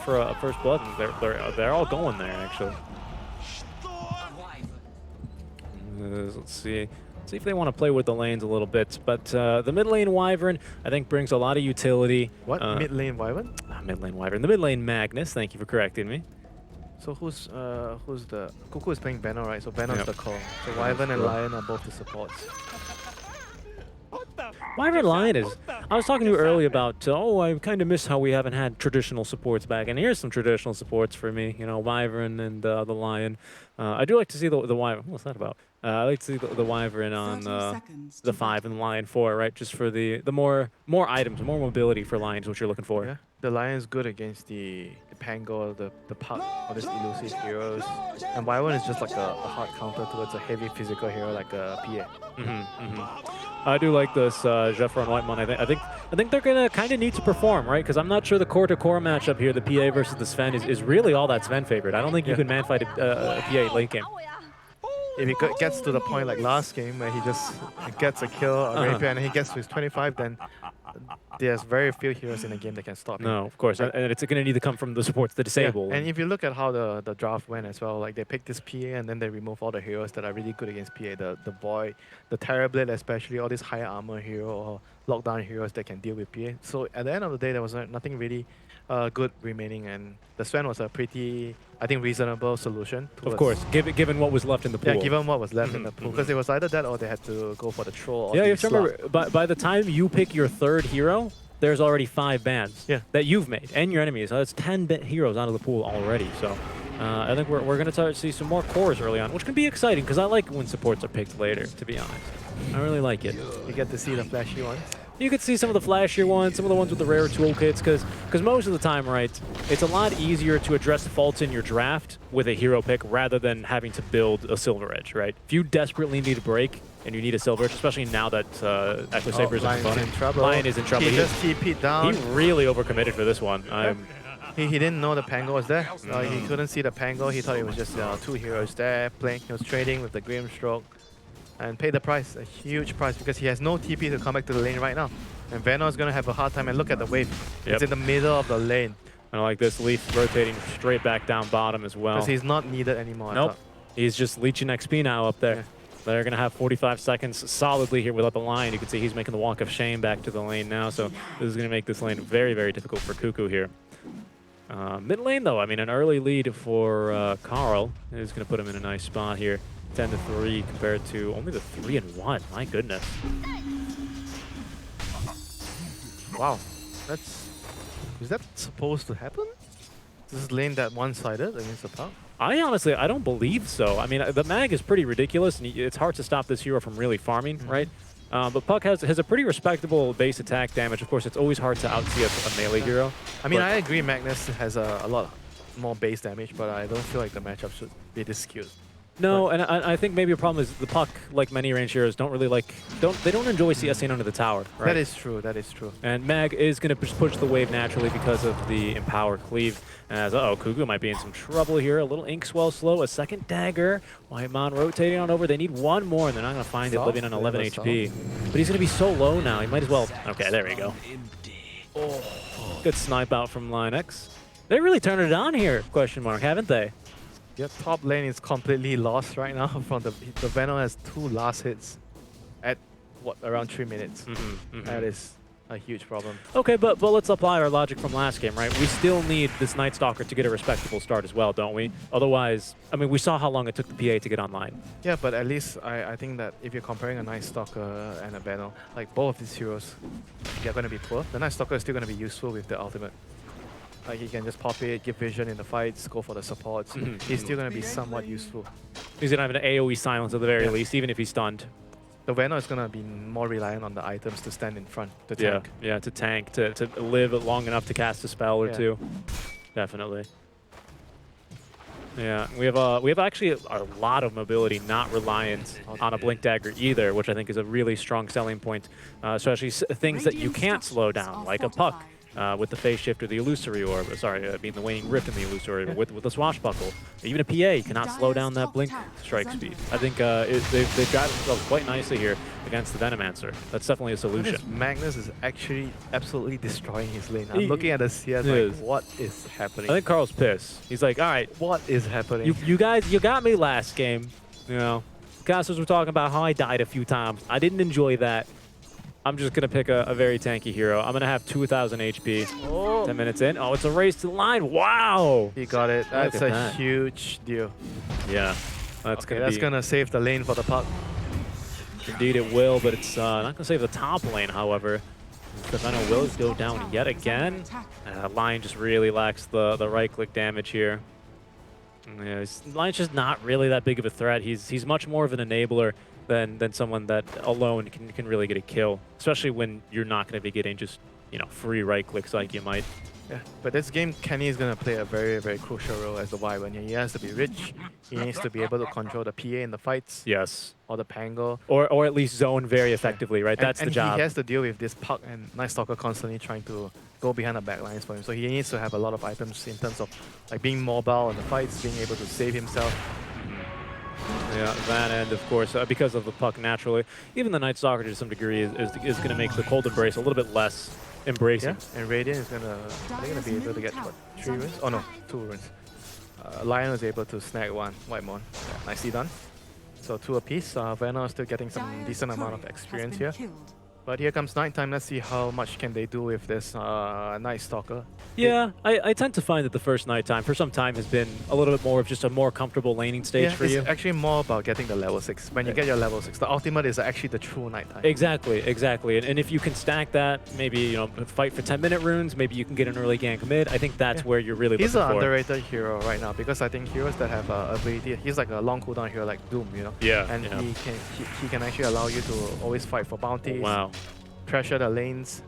for a first blood, and they're all going there actually. Let's see if they want to play with the lanes a little bit. But the mid lane Wyvern, I think, brings a lot of utility. What? Mid lane Wyvern? Mid lane Wyvern. The mid lane Magnus. Thank you for correcting me. So who's the Cuckoo is playing Banner, right? So Banner's Yep. the core. So Wyvern and Lion are both the supports. Wyvern Lion is. I was talking to you earlier about, I kind of miss how we haven't had traditional supports back. And here's some traditional supports for me. You know, Wyvern and the Lion. I do like to see the Wyvern. What's that about? I like to see the Wyvern on the 5 and the Lion 4, right? Just for the more items, more mobility for Lions, what you're looking for. Yeah. The Lion's good against the Pango, the Puck, all these elusive heroes. And Wyvern is just like a hard counter towards a heavy physical hero like a PA. I do like this Jeffro and Whitemon. I think they're gonna kind of need to perform, right? Because I'm not sure the core-to-core matchup here, the PA versus the Sven, is really all that Sven favored. I don't think you can man fight a PA late game. If he gets to the point like last game where he just gets a kill, a rapier, and he gets to his 25, then there's very few heroes in the game that can stop him. No, of course, and it's going to need to come from the supports, the disable. Yeah. And if you look at how the draft went as well, like they picked this PA and then they remove all the heroes that are really good against PA, the Void, the Terrorblade especially, all these high armor hero or lockdown heroes that can deal with PA. So at the end of the day, there was nothing really good remaining, and the Sven was a pretty, I think, reasonable solution. Of course, given what was left in the pool. Yeah, given what was left in the pool, because it was either that or they had to go for the troll. Or yeah, you have to remember, by the time you pick your third hero, there's already 5 bans that you've made and your enemies. So that's 10 heroes out of the pool already. So I think we're going to start to see some more cores early on, which can be exciting because I like when supports are picked later, to be honest. I really like it. You get to see the flashy ones. You could see some of the flashier ones, some of the ones with the rare toolkits, because most of the time, right, it's a lot easier to address the faults in your draft with a hero pick rather than having to build a Silver Edge, right? If you desperately need a break and you need a Silver Edge, especially now that Echo Saber is in trouble. Lion is in trouble. He just TP'd down. He really overcommitted for this one. He didn't know the Pango was there. He couldn't see the Pango. He thought it was just 2 heroes there playing. He was trading with the Grimstroke. And pay the price, a huge price, because he has no TP to come back to the lane right now. And Venom is going to have a hard time, and look at the wave. It's in the middle of the lane. I like this Leaf rotating straight back down bottom as well. Because he's not needed anymore. Nope, he's just leeching XP now up there. Yeah. They're going to have 45 seconds solidly here without the Lion. You can see he's making the walk of shame back to the lane now, so this is going to make this lane very, very difficult for Cuckoo here. Mid lane, though, I mean, an early lead for Carl is going to put him in a nice spot here. 10-3 compared to only the 3-1. My goodness. Wow, is that supposed to happen? Is this lane that one-sided against the Puck? I don't believe so. I mean, the mag is pretty ridiculous, and it's hard to stop this hero from really farming, right? But Puck has a pretty respectable base attack damage. Of course, it's always hard to outsee a melee hero. I mean, I agree Magnus has a lot more base damage, but I don't feel like the matchup should be this skewed. No, and I think maybe a problem is the Puck, like many range heroes, don't enjoy CSing under the tower, right? That is true, that is true. And Mag is going to push the wave naturally because of the Empower Cleave. As, Cuckoo might be in some trouble here. A little Inkswell slow, a second dagger. Whitemon rotating on over. They need one more, and they're not going to find it, living on 11 HP. But he's going to be so low now, he might as well... Okay, there we go. Oh, good snipe out from Linex. They really turned it on here, question mark, haven't they? Yeah, top lane is completely lost right now. From the Venom has 2 last hits at around 3 minutes. That is a huge problem. Okay, but let's apply our logic from last game, right? We still need this Night Stalker to get a respectable start as well, don't we? Otherwise, I mean, we saw how long it took the PA to get online. Yeah, but at least I think that if you're comparing a Night Stalker and a Venom, like both of these heroes, they're going to be poor. The Night Stalker is still going to be useful with the ultimate. Like he can just pop it, give vision in the fights, go for the supports. He's still going to be somewhat useful. He's going to have an AoE silence at the very least, even if he's stunned. The Venom is going to be more reliant on the items to stand in front, to tank. Yeah, to tank, to live long enough to cast a spell or two. Definitely. Yeah, we have actually a lot of mobility, not reliant on a Blink Dagger either, which I think is a really strong selling point, especially things that you can't slow down, like a Puck. with the phase shift or the illusory orb. Sorry, I mean the waning rift in the illusory orb with the swashbuckle. Even a PA cannot slow down that blink strike speed. I think they've got themselves quite nicely here against the Venomancer. That's definitely a solution. Magnus is actually absolutely destroying his lane. I'm looking at the CS like, what is happening? I think Carl's pissed. He's like, all right, what is happening? You guys, you got me last game. You know, casters were talking about how I died a few times. I didn't enjoy that. I'm just going to pick a very tanky hero. I'm going to have 2,000 HP. Oh. 10 minutes in. Oh, it's a race to the line. Wow. He got it. That's a huge deal. Yeah. That's going to save the lane for the puck. Indeed it will, but it's not going to save the top lane, however. Stefano will go down yet again. Lion just really lacks the right-click damage here. Yeah, Lion's just not really that big of a threat. He's much more of an enabler than someone that alone can really get a kill, especially when you're not going to be getting just, you know, free right clicks like you might. Yeah, but this game, Kenny is going to play a very, very crucial role as the Wyvern. He has to be rich. He needs to be able to control the PA in the fights. Yes. Or the Pango. Or at least zone very effectively, right? That's the job. And he has to deal with this puck and Night Stalker constantly trying to go behind the back lines for him. So he needs to have a lot of items in terms of like being mobile in the fights, being able to save himself. Yeah, that and of course, because of the puck naturally, even the Night Stalker to some degree is going to make the Cold Embrace a little bit less embracing. Yeah, and Radiant is gonna be able to get what, 3 runes? Oh no, 2 runes. Lion was able to snag 1 Whitemon. Yeah, nicely done. So 2 apiece. Venom is still getting some decent amount of experience here. But here comes nighttime. Let's see how much can they do with this Night Stalker. Yeah, I tend to find that the first nighttime for some time has been a little bit more of just a more comfortable laning stage for you. It's actually more about getting the level 6. When you get your level 6, the ultimate is actually the true nighttime. Exactly, exactly. And if you can stack that, maybe, you know, fight for 10-minute runes, maybe you can get an early gank mid. I think that's where you're really looking for. He's an underrated hero right now because I think heroes that have ability, he's like a long cooldown hero like Doom, you know? Yeah. And he can actually allow you to always fight for bounties. Wow. Pressure the lanes.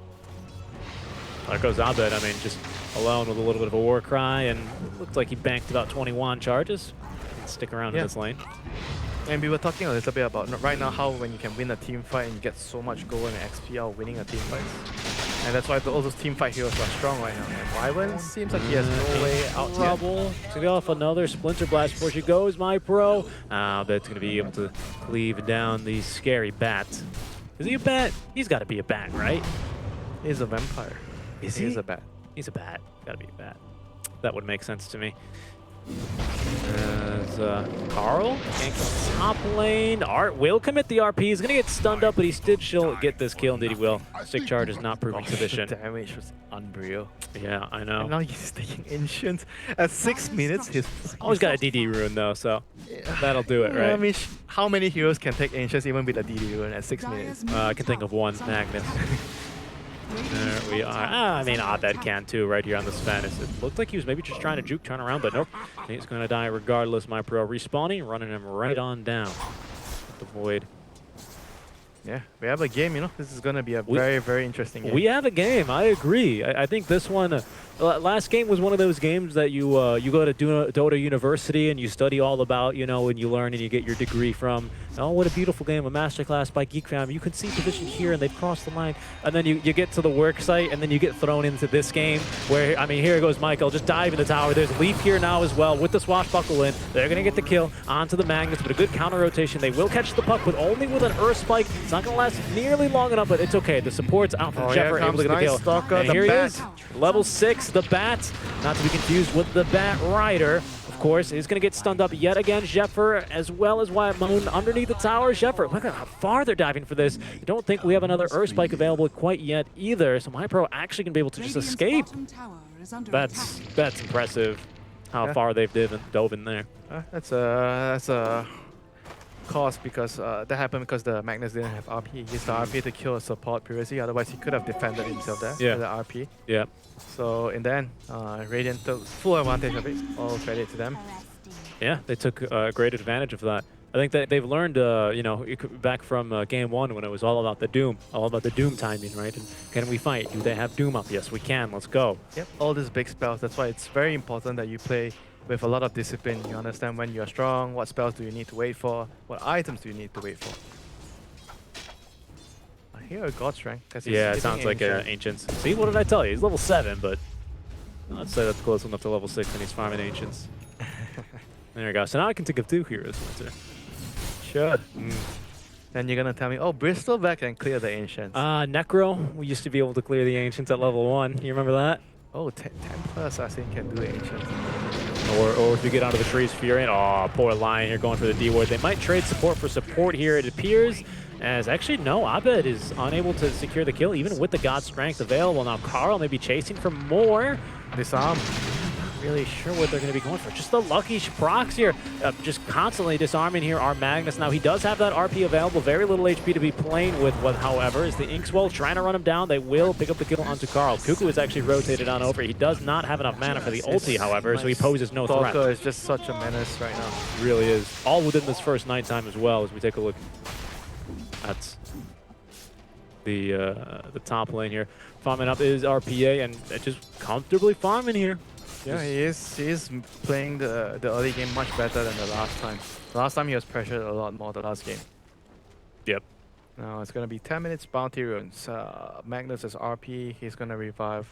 There goes Abed. I mean, just alone with a little bit of a war cry, and it looked like he banked about 21 charges. Can stick around in this lane. And we were talking a little bit about right now how when you can win a team fight and you get so much gold and XP out of winning a team fight. And that's why all those team fight heroes are strong right now. And Wyvern seems like he has no way out trouble. To go off another Splinter Blast before she goes, my pro. Abed's going to be able to cleave down the scary bat. Is he a bat? He's got to be a bat, right? He's a vampire. Is he? He's a bat. He's a bat. Got to be a bat. That would make sense to me. Carl ganking top lane. Art will commit the RP. He's going to get stunned up, but he did still get this kill. Indeed, he will. Stick charge is not proving sufficient. The damage was unreal. Yeah, I know. And now he's taking Ancient. At 6 minutes, he's always got a DD rune, though, so that'll do it, right? I mean, how many heroes can take Ancients even with a DD rune at 6 minutes? I can think of one, Magnus. There we are. I mean, Abed can too, right here on the Sven. It looked like he was maybe just trying to juke, turn around, but nope. He's going to die regardless. My pro respawning, running him right on down. The Void. Yeah, we have a game, you know. This is going to be a very, very interesting game. We have a game. I agree. I think this one, last game was one of those games that you go to Dota University and you study all about, you know, and you learn and you get your degree from. Oh, what a beautiful game, a masterclass by Geek Fam. You can see position here and they've crossed the line. And then you get to the work site and then you get thrown into this game where, I mean, here goes Michael. Just dive in the tower. There's Leaf here now as well with the swashbuckle in. They're going to get the kill onto the Magnus, but a good counter rotation. They will catch the puck, but only with an Earth Spike. It's not going to last nearly long enough, but it's okay. The support's out from Jeffer, able to get the kill. Stalker, and here he is, level 6, the Bat. Not to be confused with the Bat Rider. Of course, is going to get stunned up yet again. Jeffer, as well as Wyatt Moon underneath the tower. Jeffer, look at how far they're diving for this. I don't think we have another Earth Spike available quite yet either, so my pro actually going to be able to just escape. That's impressive how far they've dove in there. That's a cost because that happened because the Magnus didn't have RP. He used the RP to kill a support previously, otherwise he could have defended himself there with the RP. Yeah. So in the end, Radiant took full advantage of it. All credit to them. Yeah, they took great advantage of that. I think that they've learned, you know, back from game 1 when it was all about the Doom, timing, right? And can we fight? Do they have Doom up? Yes, we can. Let's go. Yep, all these big spells. That's why it's very important that you play with a lot of discipline. You understand when you're strong, what spells do you need to wait for, what items do you need to wait for. hear a God Strength. Yeah, it sounds like Ancients. See, what did I tell you? He's level 7, but I'd say that's close enough to level 6 and he's farming Ancients. There we go. So now I can think of 2 heroes, Winter. Sure. Then you're gonna tell me, oh, Bristol back and clear the Ancients. Necro, we used to be able to clear the Ancients at level 1. You remember that? Oh, 10 plus I think can do Ancients. Or if you get onto the trees, Fury, oh, poor Lion here going for the D-ward. They might trade support for support here, it appears. As actually, no, Abed is unable to secure the kill, even with the God Strength available. Now, Carl may be chasing for more. Disarm. Not really sure what they're going to be going for. Just the lucky procs here, just constantly disarming here our Magnus. Now, he does have that RP available, very little HP to be playing with. What, however, is the Inkswell trying to run him down. They will pick up the kill onto Carl. Cuckoo is actually rotated on over. He does not have enough mana for the ulti, however, so he poses no threat. Stalker is just such a menace right now. It really is. All within this first nighttime as well, as we take a look at the top lane here. Farming up is RPA and just comfortably farming here. Yeah, he is playing the early game much better than the last time. The last time he was pressured a lot more the last game. Yep. Now it's going to be 10 minutes bounty runes. Magnus is RP. He's going to revive.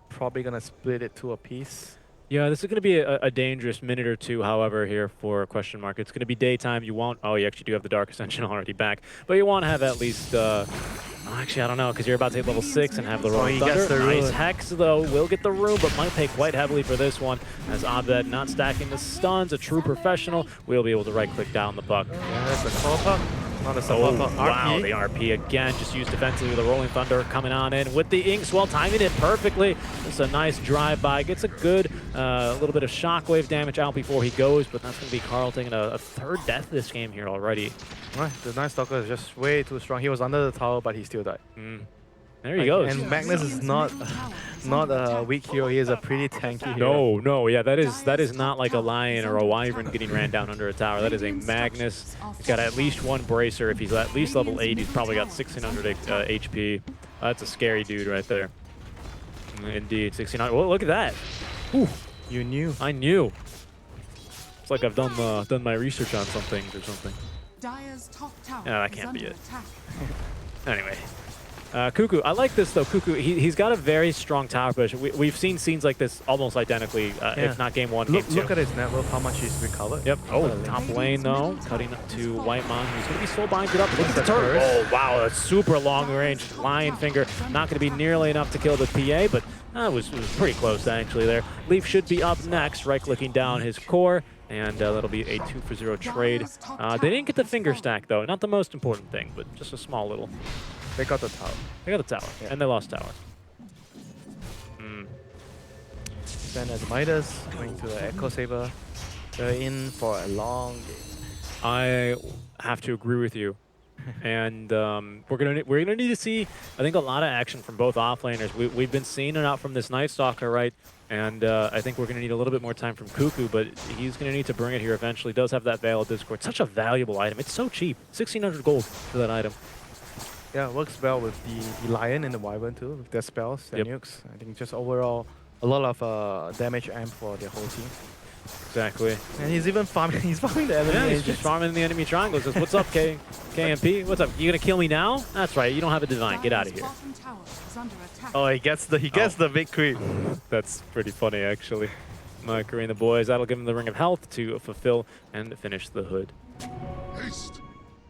Probably going to split it to a piece. Yeah, this is going to be a dangerous minute or two, however, here for question mark. It's going to be daytime. You won't... Oh, you actually do have the Dark Ascension already back. But you want to have at least... actually, I don't know, because you're about to hit level 6 and have the Rolling Thunder. Nice Hex, though. Will get the rune, but might pay quite heavily for this one. As Abed not stacking the stuns, a true professional, will be able to right-click down the puck. Yeah, that's a call puck. Not a oh, wow, the RP again, just used defensively with the Rolling Thunder coming on in with the Inkswell, timing it perfectly. It's a nice drive-by, gets a good little bit of shockwave damage out before he goes, but that's going to be Carl taking a 3rd death this game here already. Right, the Night Stalker is just way too strong. He was under the tower, but he still died. There he goes. And Magnus is not a weak hero. He is a pretty tanky hero. No, yeah, that is not like a Lion or a Wyvern getting ran down under a tower. That is a Magnus. He's got at least 1 bracer. If he's at least level 8, he's probably got 1600 HP. That's a scary dude right there. Indeed, 1600. Well, look at that. Ooh, you knew. I knew. It's like I've done my research on some things or something. Yeah, that can't be it. Anyway. Cuckoo, I like this though. Cuckoo, he's got a very strong tower push. We've seen scenes like this almost identically, if not game 1, game 2. Look at his network, how much he's recovered. Yep. Oh, top lane though, cutting up to White Mon, who's going to be soul binded up. Look at the turret. Oh, wow, a super long range Lion Finger. Not going to be nearly enough to kill the PA, but it was pretty close actually there. Leaf should be up next, right-clicking down his core. And that'll be a 2-for-0 trade. They didn't get the finger stack though. Not the most important thing, but just a small little. They got the tower. They got the tower, yeah. And they lost tower. Then as Midas going to the Echo Saber. They're in for a long game. I have to agree with you. And we're gonna need to see, I think, a lot of action from both offlaners. We've been seeing it out from this Night Stalker, right? And I think we're gonna need a little bit more time from Cuckoo, but he's gonna need to bring it here eventually. Does have that Veil of Discord. Such a valuable item. It's so cheap. 1600 gold for that item. Yeah, it works well with the Lion and the Wyvern too, with their spells, their nukes. I think just overall a lot of damage amp for their whole team. Exactly. And he's even farming. He's farming the enemy. Yeah, he's just farming the enemy triangle. Says, "What's up, KMP? What's up? You gonna kill me now? That's right. You don't have a divine. Get out of here." Oh, he gets the big creep. That's pretty funny, actually. Mercury and the boys. That'll give him the Ring of Health to fulfill and finish the hood.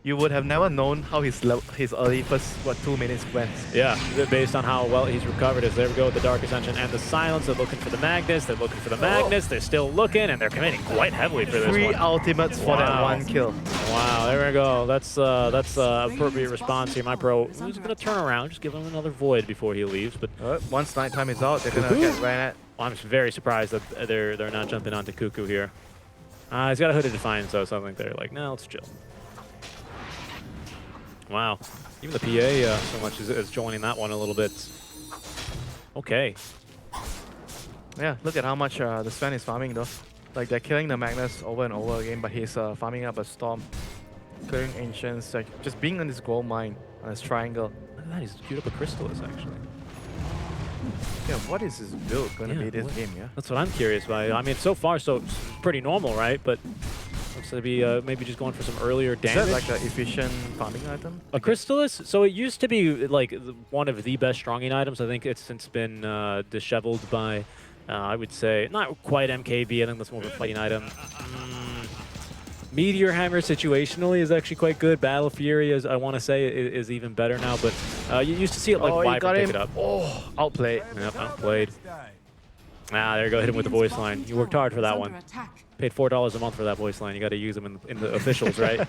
You would have never known how his early first 2 minutes went. Yeah, based on how well he's recovered. As there we go with the Dark Ascension and the Silence. They're looking for the Magnus. They're looking for the Magnus. They're still looking, and they're committing quite heavily for this one. 3 ultimates for that 1 kill. Wow, there we go. That's appropriate response here. My pro is going to turn around, just give him another Void before he leaves. But once nighttime is out, they're going to get ran at. Well, I'm very surprised that they're not jumping onto Cuckoo here. He's got a Hooded Defiance, so something they're like, no, let's chill. Wow, even the PA so much is joining that one a little bit. Okay. Yeah, look at how much the Sven is farming though. Like they're killing the Magnus over and over again, but he's farming up a Storm, clearing Ancients, like just being on this gold mine, on this triangle. Look at that, he's queued up a Crystallis actually. Yeah, what is his build going to be this game, yeah? That's what I'm curious about. I mean, so far, so it's pretty normal, right? But Looks to be maybe just going for some earlier Is damage. that like an efficient farming item? A Crystallis? So it used to be like one of the best stronging items. I think it's since been disheveled by, I would say, not quite MKB. I think that's more of a fighting item. Meteor Hammer situationally is actually quite good. Battle Fury, as I want to say, is even better now. But you used to see it like Viper pick it up. Oh, outplayed. Yep, outplayed. Ah, there you go. Hit him with the voice line. You worked hard for that one. Paid $4 a month for that voice line. You got to use them in the officials, right?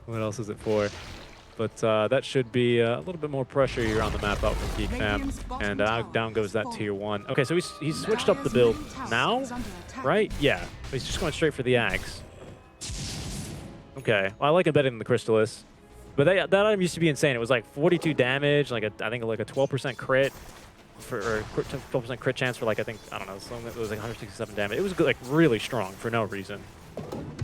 What else is it for? But that should be a little bit more pressure here on the map out from Geek Fam. And down goes that tier 1. Okay, so he's switched up the build now, right? Yeah, he's just going straight for the Axe. Okay, well, I like it better than the Crystallis. But that item used to be insane. It was like 42 damage, like I think like a 12% crit. Or 12% crit chance for like, I don't know, something that was like 167 damage. It was like really strong for no reason.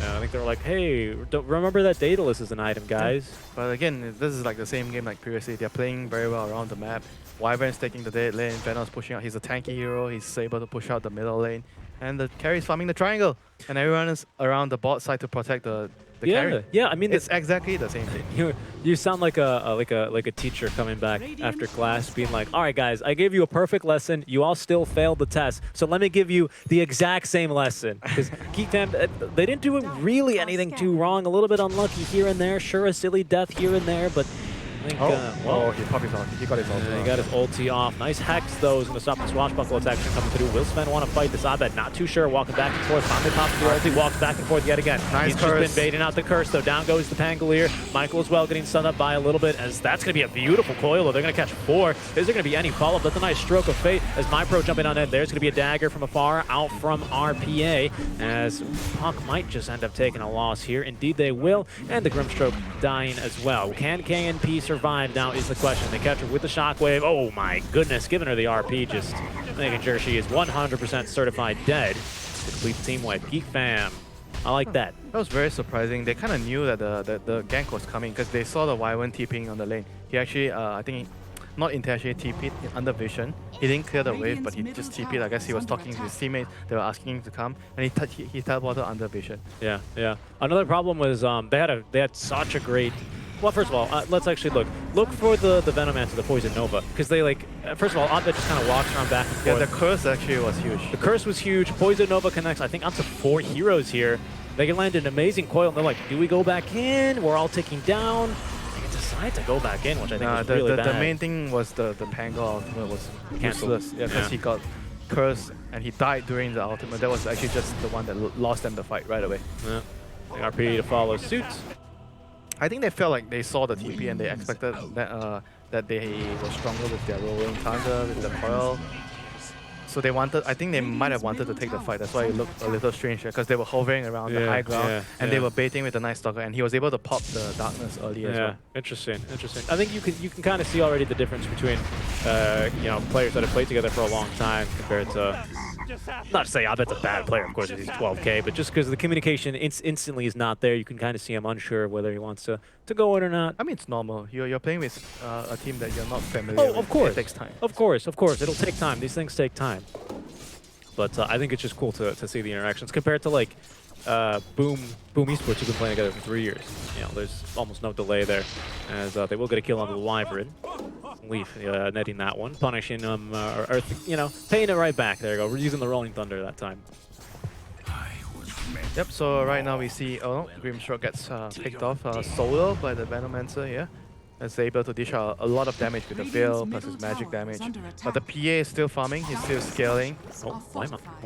I think they were like, hey, don't remember that Daedalus is an item, guys. But again, this is like the same game like previously. They're playing very well around the map. Wyvern's taking the dead lane, Venom's pushing out. He's a tanky hero. He's able to push out the middle lane. And the carry's farming the triangle. And everyone is around the bot side to protect the carry. Yeah, I mean, it's exactly the same thing. You sound like a teacher coming back after class, being like, "All right, guys, I gave you a perfect lesson. You all still failed the test, so let me give you the exact same lesson." Because Geek Fam, they didn't do really anything too wrong. A little bit unlucky here and there, sure, a silly death here and there, but. I think, he popped his ulti. He got his ulti. He got his ulti off. Nice Hex, though, is going to stop the swashbuckle attack coming through. Will Sven want to fight this Abed? Not too sure. Walking back and forth. Finally pops the ulti. Walks back and forth yet again. Nice He's curse. just been baiting out the curse, though. Down goes the Pangolier. Michael as well getting stunned up by a little bit, as that's going to be a beautiful coil. They're going to catch 4. Is there going to be any follow-up? That's a nice stroke of fate as MyPro jumping on in. There's going to be a dagger from afar out from RPA, as Puck might just end up taking a loss here. Indeed, they will. And the Grimstroke dying as well. Can KNP survive now is the question. They catch her with the shockwave. Oh my goodness, giving her the RP, just making sure she is 100% certified dead. Complete team wipe. Geek Fam. I like that. That was very surprising. They kind of knew that the gank was coming because they saw the Wyvern TPing on the lane. He actually, I think, not intentionally TP'd under vision. He didn't clear the wave, but he just TP'd. I guess he was talking to his teammates. They were asking him to come, and he teleported under vision. Yeah, yeah. Another problem was they had such a great. Well, first of all, let's actually look for the Venomancer, the Poison Nova, because they first of all, Abed just kind of walks around back and forth. Yeah, the curse actually was huge. The curse was huge. Poison Nova connects, I think, up to 4 heroes here. They can land an amazing coil, and they're like, do we go back in? We're all ticking down. They can decide to go back in, which I think was really bad. The main thing was the Pangol ultimate was useless. Yeah, because he got cursed and he died during the ultimate. That was actually just the one that lost them the fight right away. Yeah. RP to follow suit. I think they felt like they saw the TP and they expected that they were stronger with their rolling thunder, with the coil. So they wanted, I think they might have wanted to take the fight. That's why it looked a little strange because they were hovering around the high ground and they were baiting with the Night Stalker, and he was able to pop the darkness early as well. Interesting, interesting. I think you can kind of see already the difference between players that have played together for a long time compared to. Not to say Abed's a bad player, of course, he's 12K, but just because the communication instantly is not there, you can kind of see him unsure of whether he wants to go in or not. I mean, it's normal. You're playing with a team that you're not familiar with. Oh, of course. It takes time. Of course. It'll take time. These things take time. But I think it's just cool to see the interactions compared to like Boom Esports, who've been playing together for 3 years. There's almost no delay there, as they will get a kill on the Wyvern. Leaf netting that one, punishing him, or paying it right back. There you go. We're using the Rolling Thunder that time. Yep, so right now we see, Grimstroke gets picked off solo by the Venomancer here. Is able to dish out a lot of damage with the Veil plus his magic damage. But the PA is still farming, he's still scaling. Oh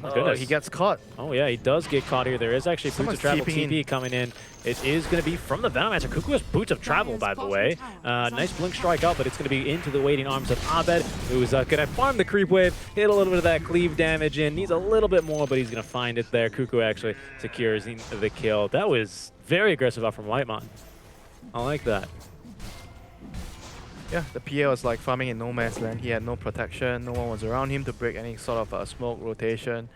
my goodness. He gets caught. Oh yeah, he does get caught here. There is actually Boots of Travel TP coming in. It is going to be from the Venomancer. Cuckoo has Boots of Travel, by the way. Nice Blink Strike out, but it's going to be into the waiting arms of Abed, who's going to farm the creep wave, hit a little bit of that cleave damage in. Needs a little bit more, but he's going to find it there. Cuckoo actually secures the kill. That was very aggressive out from Whitemon. I like that. Yeah, the PA was like farming in no man's land. He had no protection. No one was around him to break any sort of smoke rotation.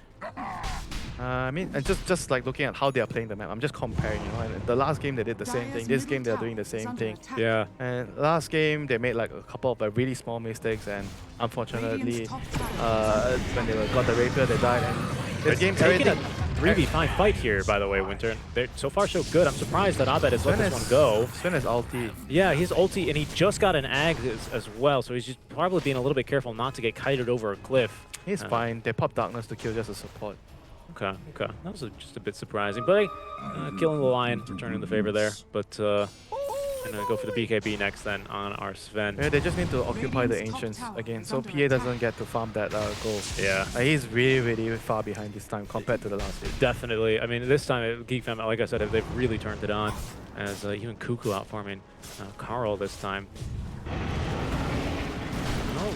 I mean, and just like looking at how they are playing the map, I'm just comparing, And the last game they did the same thing. This game they're doing the same thing. Yeah. And last game they made like a couple of really small mistakes, and unfortunately, when they got the rapier, they died. And this game, 3v5 fight here, by the way, Winter. And they're so far so good. I'm surprised that Abed has let this one go. Sven is ulti. Yeah, he's ulti, and he just got an ag as well, so he's just probably being a little bit careful not to get kited over a cliff. He's fine. They pop darkness to kill just a support. Okay. That was just a bit surprising. But killing the Lion, returning the favor there. But gonna go for the BKB next then on our Sven. Yeah, they just need to occupy the Ancients again, so PA doesn't get to farm that gold. Yeah. He's really far behind this time compared to the last week. Definitely. I mean, this time, Geek Fam, like I said, they've really turned it on. As even Cuckoo out farming Carl this time.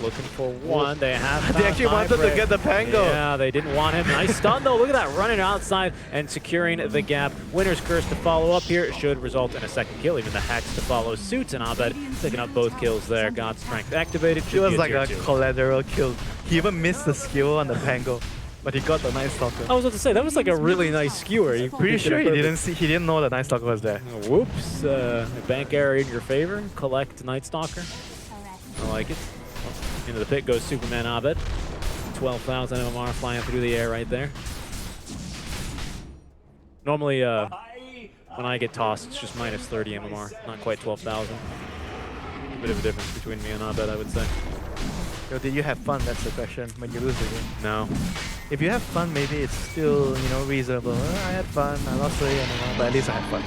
Looking for one. They have. They actually wanted to get the Pango. Yeah, they didn't want him. Nice stun though. Look at that, running outside and securing the gap. Winner's Curse to follow up here. It should result in a second kill. Even the Hex to follow suit, and Abed picking up both kills there. God's Strength activated. It was like a collateral kill. He even missed the skill on the Pango, but he got the Night Stalker. I was about to say that was like a really nice skewer. Pretty sure he didn't know the Night Stalker was there. Whoops! Bank area in your favor. Collect Night Stalker. I like it. Into the pit goes Superman Abed. 12,000 MMR flying through the air right there. Normally, when I get tossed, it's just minus 30 MMR, not quite 12,000. A bit of a difference between me and Abed, I would say. Yo, did you have fun? That's the question when you lose the game. No. If you have fun, maybe it's still, reasonable. I had fun, I lost 30 MMR, but at least I had fun.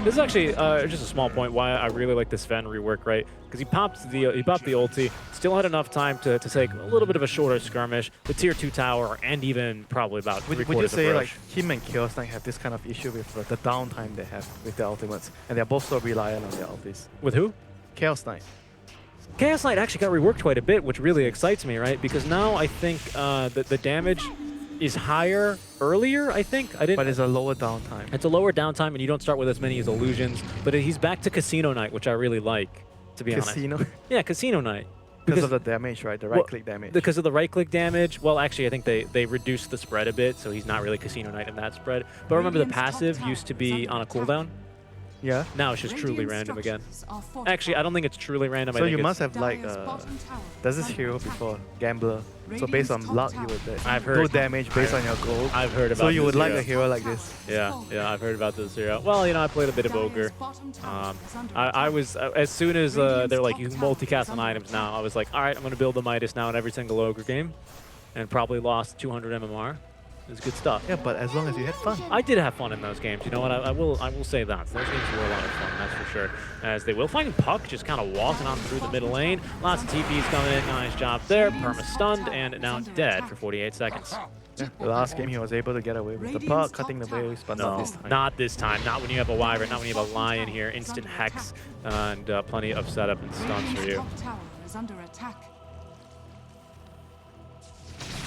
This is actually just a small point why I really like this Sven rework, right? Because he popped the ulti, still had enough time to take a little bit of a shorter skirmish, the tier 2 tower, and even probably about three-quarters of Would you say rush. like him and Chaos Knight have this kind of issue with the downtime they have with their ultimates, and they're both so reliant on their ultis? With who? Chaos Knight. Chaos Knight actually got reworked quite a bit, which really excites me, right? Because now I think that the damage is higher earlier, I think. But it's a lower downtime. It's a lower downtime, and you don't start with as many as illusions. But he's back to Casino Knight, which I really like, to be honest. Casino? Yeah, Casino Knight. Because of the damage, right? The right-click damage. Because of the right-click damage. Well, actually, I think they reduced the spread a bit, so he's not really Casino Knight in that spread. But remember, the passive used to be on a cooldown. Yeah. Now it's just truly random again. Actually, I don't think it's truly random. So I think you must have like there's this hero before, Gambler. So based on luck, you would I've heard no damage based on your gold. I've heard about. So you would hero. like a hero like this. Yeah, I've heard about this hero. Well, I played a bit of Ogre. I was as soon as they're like you can multicast on items now. I was like, all right, I'm gonna build the Midas now in every single Ogre game, and probably lost 200 MMR. It was good stuff. Yeah, but as long as you had fun. I did have fun in those games. You know what? I will say that. Those games were a lot of fun, that's for sure. As they will find Puck just kind of walking on through the middle lane. Lots of TPs coming in. Nice job there. Perma stunned and now dead for 48 seconds. Yeah, the last game he was able to get away with the Puck, cutting the waves, but not this time. Not this time. Not when you have a Wyvern. Not when you have a Lion here. Instant Hex and plenty of setup and stuns for you.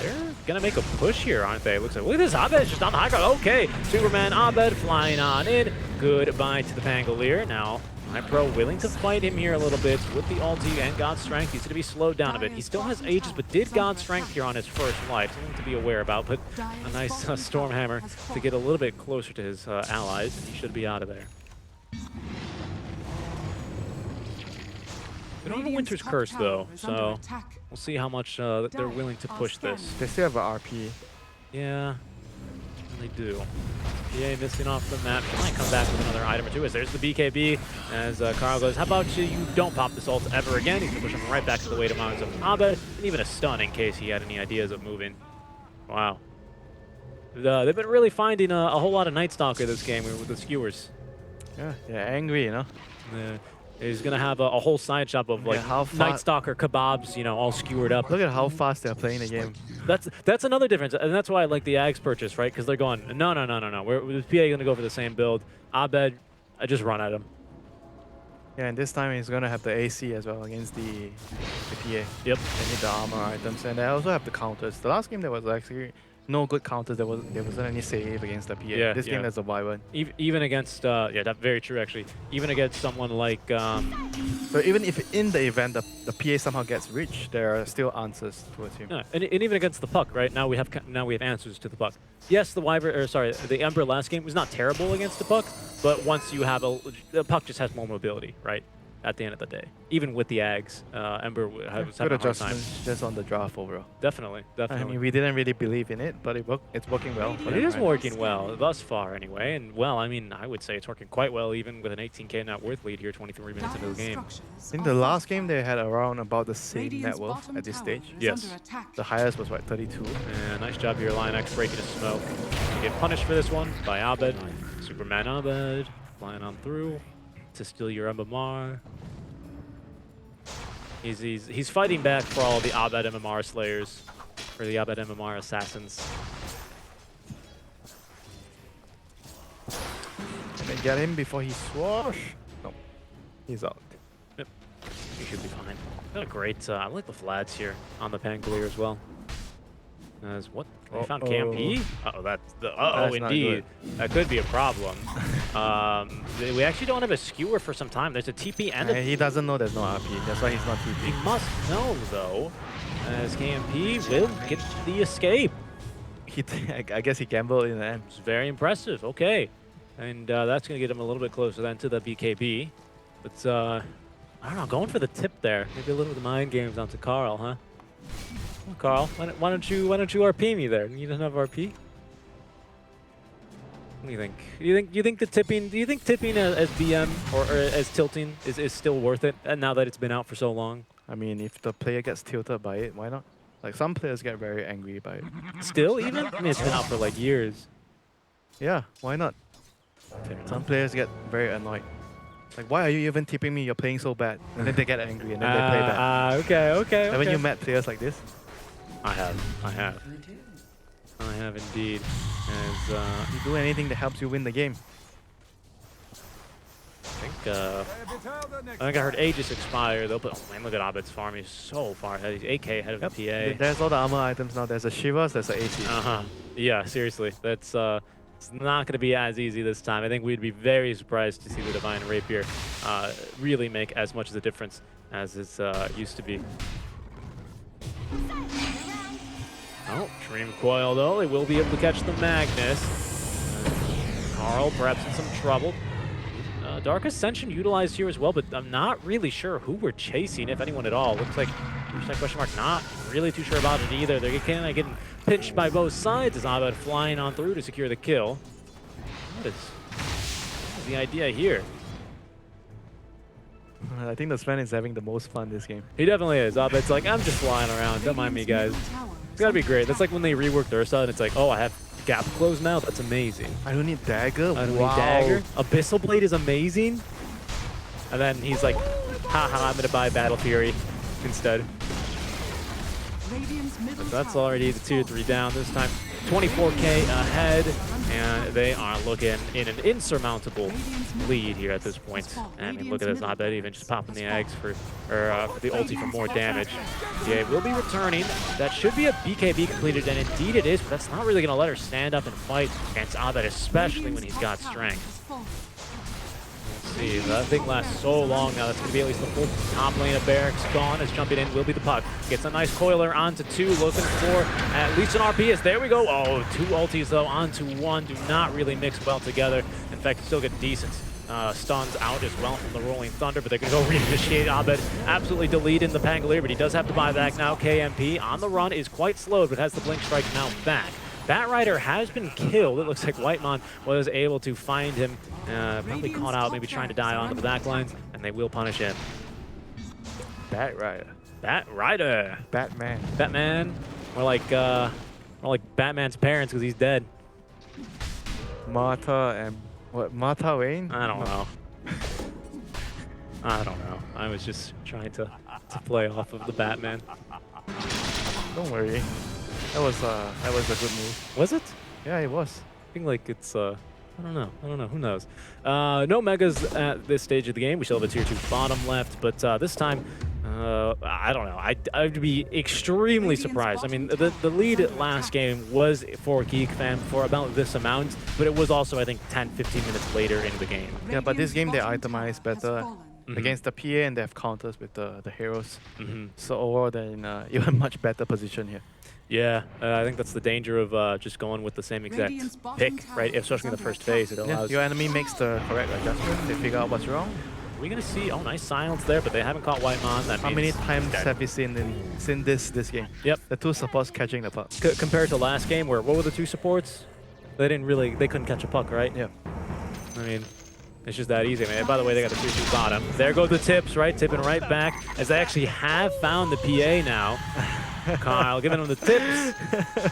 They're gonna make a push here, aren't they? Looks like, look at this, Abed's just on the high ground. Okay, Superman Abed flying on in. Goodbye to the Pangolier. Now, MyPro willing to fight him here a little bit with the ulti and God's Strength. He's gonna be slowed down a bit. He still has Aegis, but did God's Strength here on his first life. Something to be aware about, but a nice Stormhammer to get a little bit closer to his allies. He should be out of there. We don't have a Winter's Curse, though, so we'll see how much they're willing to push this. They still have an RP. Yeah, they do. PA missing off the map. She might come back with another item or two. As there's the BKB, as Carl goes, how about you don't pop this ult ever again? He's going to push him right back to the weight of mountains of Abed, and even a stun in case he had any ideas of moving. Wow. They've been really finding a whole lot of Night Stalker this game with the skewers. Yeah, they're angry, Yeah. He's gonna have a whole side shop of like Night Stalker kebabs, all skewered up. Look at how fast they're playing the game. That's another difference, and that's why I like the Ags purchase, right? Because they're going, no. We're PA gonna go for the same build. Abed, I just run at him. Yeah, and this time he's gonna have the AC as well against the PA. Yep. They need the armor items, and they also have the counters. The last game there was actually no good counters. There wasn't any save against the PA. Yeah, this game there's a Wyvern. Even against that's very true actually. Even against someone like So even if in the event the PA somehow gets rich, there are still answers towards him. Yeah, and even against the Puck, right? Now we have answers to the Puck. Yes, the Emperor last game was not terrible against the Puck, but once you have the Puck just has more mobility, right? at the end of the day. Even with the Ags, Ember was Good having a hard time. adjustments just on the draft overall. Definitely, I definitely. mean, we didn't really believe in it, but it's working well. For It them, is right? working well thus far, anyway. And well, I mean, I would say it's working quite well, even with an 18K net worth lead here, 23 minutes into the game. In the last game, they had around about the same net worth at this stage. Yes. The highest was, what, 32? And nice job here, Lionex breaking a smoke. You get punished for this one by Abed. Superman Abed flying on through to steal your MMR. He's fighting back for all the Abed MMR slayers, or the Abed MMR assassins. And then get him before he swash. No, he's out. Yep, he should be fine. Got a great, I like the flats here on the Pangolier as well. As what? They found KMP? Uh-oh, that's the, That's indeed. That could be a problem. We actually don't have a skewer for some time. There's a TP and a... He doesn't know there's no RP. That's why he's not He TP. must know, though, as KMP will get the escape. I guess he gambled in the end. It's very impressive. Okay. And that's going to get him a little bit closer then to the BKB. But, I don't know, going for the tip there. Maybe a little of the mind games onto Carl, huh? Well, Carl, why don't you RP me there? You don't have RP? What do you think? You think tipping as BM or as tilting is still worth it? And now that it's been out for so long, I mean, if the player gets tilted by it, why not? Like, some players get very angry by it. still even? I mean, it's been out for like years. Yeah, why not? Fair enough. Some players get very annoyed. Like, why are you even tipping me? You're playing so bad. And then they get angry and then they play bad. Okay. Haven't you met players like this? I have indeed. As You do anything that helps you win the game. I think I heard Aegis expire though, but oh man, look at Abed's farm. He's so far ahead. He's 8K ahead of the PA. There's all the armor items now. There's a Shivas, there's a AC. Yeah, seriously. That's it's not going to be as easy this time. I think we'd be very surprised to see the Divine Rapier really make as much of a difference as it used to be. Oh, Dream Coil though. They will be able to catch the Magnus. Carl perhaps in some trouble. Dark Ascension utilized here as well, but I'm not really sure who we're chasing, if anyone at all. Looks like, question mark, not really too sure about it either. They're kind of getting pinched by both sides as Abed flying on through to secure the kill. What is the idea here? I think the Sven is having the most fun this game. He definitely is. Abed's like, I'm just flying around. Don't mind me, guys. It's gotta be great. That's like when they reworked Ursa and it's like, oh, I have gap close now. That's amazing. I don't need dagger. I don't need dagger. Abyssal Blade is amazing. And then he's like, haha, I'm gonna buy Battle Fury instead. But that's already the 2-3 down this time. 24K ahead, and they are looking in an insurmountable lead here at this point. I mean, look at this, Abed even just popping the eggs for the ulti for more damage. Yeah, will be returning. That should be a BKB completed, and indeed it is, but that's not really going to let her stand up and fight against Abed, especially when he's got strength. See, that thing lasts so long now. That's going to be at least the full top lane of Barracks gone as jumping in will be the puck. Gets a nice coiler onto 2, looking for at least an RP. As there we go. Oh, 2 ultis though onto 1. Do not really mix well together. In fact, still get decent stuns out as well from the Rolling Thunder, but they're going to go reinitiate Abed. Absolutely deleting the Pangolier, but he does have to buy back now. KMP on the run is quite slowed, but has the Blink Strike now back. Bat Rider has been killed. It looks like Whitemon was able to find him, probably caught out, maybe trying to die onto the back lines, and they will punish him. Bat Rider. Bat Rider. Batman. Batman. More like Batman's parents because he's dead. Martha and what? Martha Wayne? I don't know. I don't know. I was just trying to play off of the Batman. Don't worry. That was a good move. Was it? Yeah, it was. I think like it's I don't know. Who knows? No megas at this stage of the game. We still have a tier 2 bottom left, but this time I don't know. I'd be extremely surprised. I mean, the lead last game was for Geek Fam for about this amount, but it was also I think 10-15 minutes later in the game. Yeah, but this game they itemize better against the PA and they have counters with the heroes. So overall they're in even much better position here. Yeah, I think that's the danger of just going with the same exact pick, right? Especially in the first phase, it allows... Your enemy makes the correct adjustment, they figure out what's wrong, we going to see, oh, nice silence there, but they haven't caught Whitemon. That How means many times okay. have you seen this game? Yep. The two supports catching the puck. Compared to last game, where what were the two supports? They couldn't catch a puck, right? Yeah. I mean, it's just that easy, man. By the way, they got the 2-2 bottom. There go the tips, right? Tipping right back, as they actually have found the PA now. Kyle giving him the tips,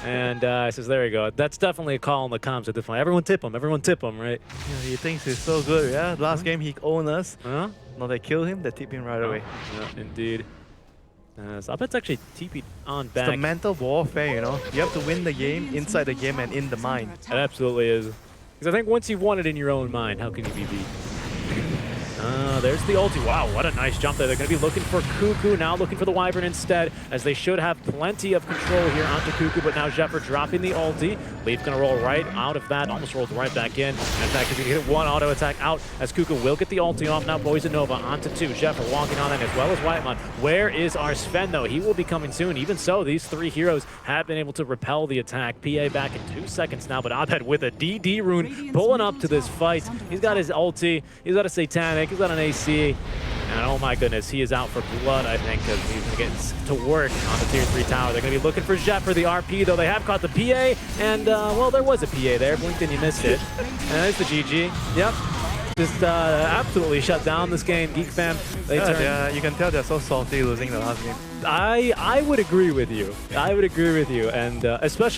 and says, there you go. That's definitely a call on the comms at this point. Everyone tip him, right? Yeah, he thinks he's so good, yeah? Last game he owned us. Huh? Now they kill him, they tip him right away. Yeah, indeed. So I bet it's actually TP'd on back. It's the mental warfare, you know? You have to win the game, inside the game, and in the mind. It absolutely is. Because I think once you've won it in your own mind, how can you be beat? There's the ulti. Wow, what a nice jump there. They're going to be looking for Cuckoo, now looking for the Wyvern instead, as they should have plenty of control here onto Cuckoo, but now Zephyr dropping the ulti. Leaf going to roll right out of that, almost rolled right back in. And in fact, he's going to get one auto attack out as Cuckoo will get the ulti off. Now Poison Nova onto 2. Zephyr walking on in as well as Whitemon. Where is our Sven though? He will be coming soon. Even so, these three heroes have been able to repel the attack. PA back in 2 seconds now, but Abed with a DD rune pulling up to this fight. He's got his ulti, he's got a Satanic, he's got an AC. And oh my goodness, he is out for blood, I think, because he's going to get to work on the Tier 3 tower. They're going to be looking for Jet for the RP, though they have caught the PA. And, well, there was a PA there. Blinked and you missed it. And there's the GG. Yep. Just absolutely shut down this game. Geek fam, Yeah, you can tell they're so salty losing the last game. I would agree with you. And especially